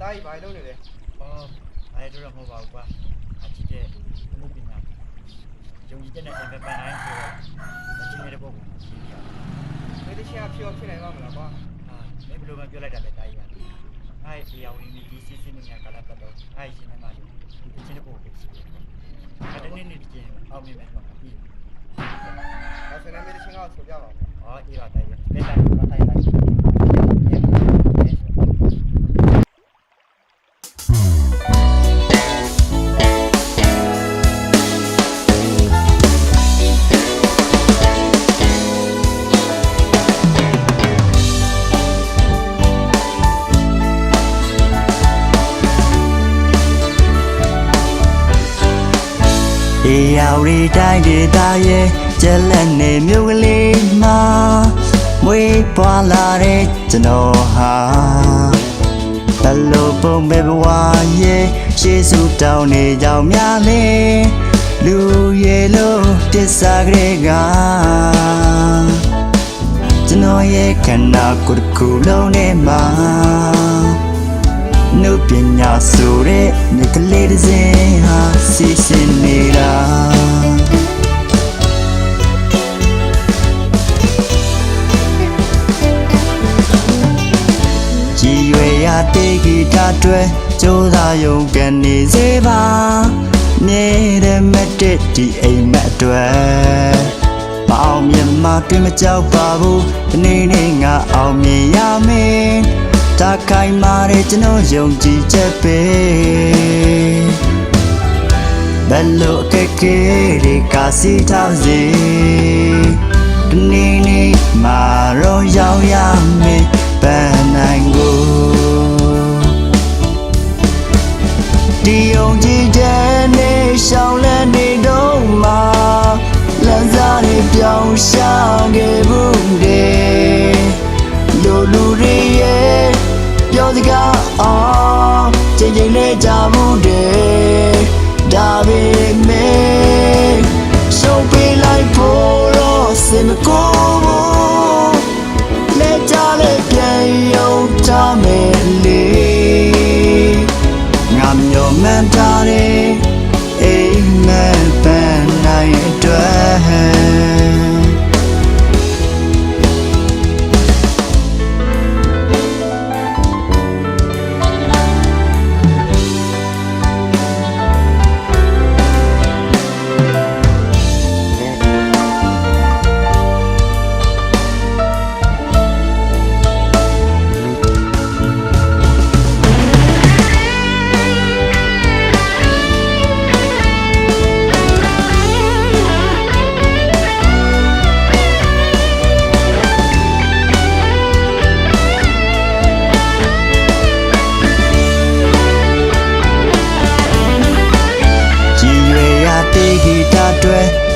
တာကြီးဘာလုပ်နေလဲအဲ့တော့မဟုတ်ပါဘူးကွာအချစ်တဲ့မှုပညာယုံကြည်တဲ့နဲ့ပန်တိုင်းဆိုတော့အချင်းရဲ့ပုံကိုရှိပြမင်းတချင်အဖြစ်နိုင်မှာမလားကွာမင်းဘယ်လိုမှပြောလိုက်တာလဲတာကြီးကအဲ့ဒီအောင်နေဒီစစ်စစ်နေကလာတော့အဲ့ရှင်နေမှာဒီချင်းတဲ့ပုံကိုရှိတယ်အဲ့ဒီနေ့ဒီချင်းအောင်မြင်မယ်တော့ပြီးအဲ့ဆိုလည်းမင်းတချင်ကဆိုပြပါဦးအေးပါတိုင်းပဲလက်တိုင်းပါတိုင်းလိုက်ရောက်ရီတိုင်းဒေသရဲ့ကျက်လက်နေမြို့ကလေးမှာမွေးပွားလာတဲ့ကျွန်တော်ဟာဘလို့ပုံပဲဘဝရဲ့ရှေးစုတောင်းနေကြောင်များလေလူရဲ့လို့တစ္ဆာကလေးကကျွန်တော်ရဲ့ခန္ဓာကိုယ်တစ်ခုလုံးနဲ့မှာနုပညာဆိုတဲ့မြက်ကလေးတစ်စင်းဟာစီစဉ်နေတာကြည်ရွယ်ရတဲ့ဂီတတွေကြိုးစားရုံကနေစေပါမြဲတဲ့မတ်တဲ့ဒီအိမ်မက်တွေမအောင်မြင်မှတွေ့မကြောက်ပါဘူးဒီနေ့ငါအောင်မြင်ရမယ်တာခိုင်မာတဲ့ကျွန်တော်ယုံကြည်ချက်ပဲဘယ်လိုအခက်ခဲတွေကစီထားစေဒီနေ့မှာတော့ရောက်ရမယ်ပန်းနိုင်ကိုဒီယုံကြည်တဲ့နဲ့ရှောင်းလန်းနေတော့မှလမ်းစားတွေပြောင်းရှာခဲ့ဘူးတဲ့လူတွေရဲ့ပြောစကားအောင်ချိန်ချိန်လေးကြမှုတဲ့ဒါပေမဲ့ရှုံးပေးလိုက်ဖို့တော့စင်မကိုဘူးလက်ကြလေးပြန်ရုံချမယ်လေငါမျောမှန်းထားတဲ့အိမ်မက်ပန်းနိုင်အတွက်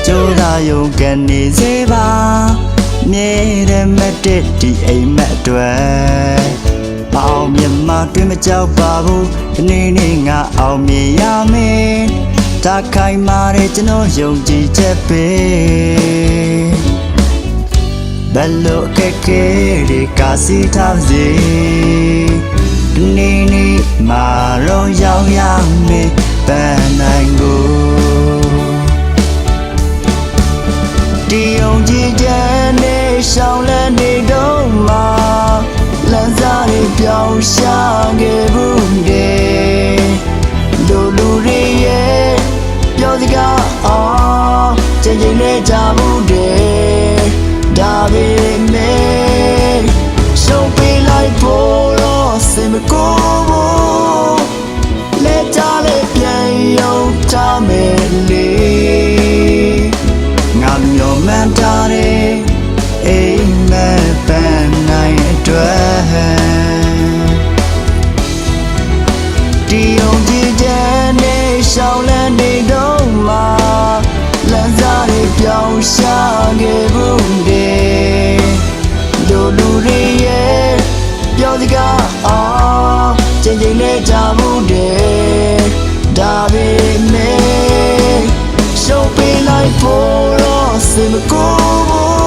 ကြိုးစားရုံကနေစေပါမြဲတဲ့မတ်တဲ့ဒီအိမ်မက်တွေမအောင်မြင်မှတွေ့မကြောက်ပါဘူးဒီနေ့ငါအောင်မြင်ရမယ်တာခိုင်မာတဲ့ကျွန်တော်ယုံကြည်ချက်ပဲဘယ်လိုအခက်ခဲတွေကစီထားစေဒီနေ့မှာတော့ရောက်ရမယ်ပန်းနိုင်ကိုဒီယုံကြည်တဲ့နဲ့ရှောင်းလန်းနေတော့မှလမ်းစားတွေပြောင်းရှာခဲ့ဘူးတဲ့လူတွေရဲ့ပြောစကားအောင်ချိန်ချိန်လေးကြဘူးတဲ့ဒါပေမဲ့ရှုံးပေးလိုက်ဖို့တော့စင်မကိုဘူးလက်ကြလေးပြန်ရုံချမယ်လေငါမျောမှန်းထားတဲ့အိမ်မက်ပန်းနိုင်အတွက်ဒီယုံကြည်တဲ့နဲ့ရှောင်းလန်းနေတော့မှလမ်းစားတွေပြောင်းရှာခဲ့ဘူးတဲ့လူတွေရဲ့ပြောစကားအောင်ချိန်ချိန်လေးကြဘူးတဲ့ဒါပေမဲ့ရှုံးပေးလိုက်ဖို့တော့စင်မကိုဘူး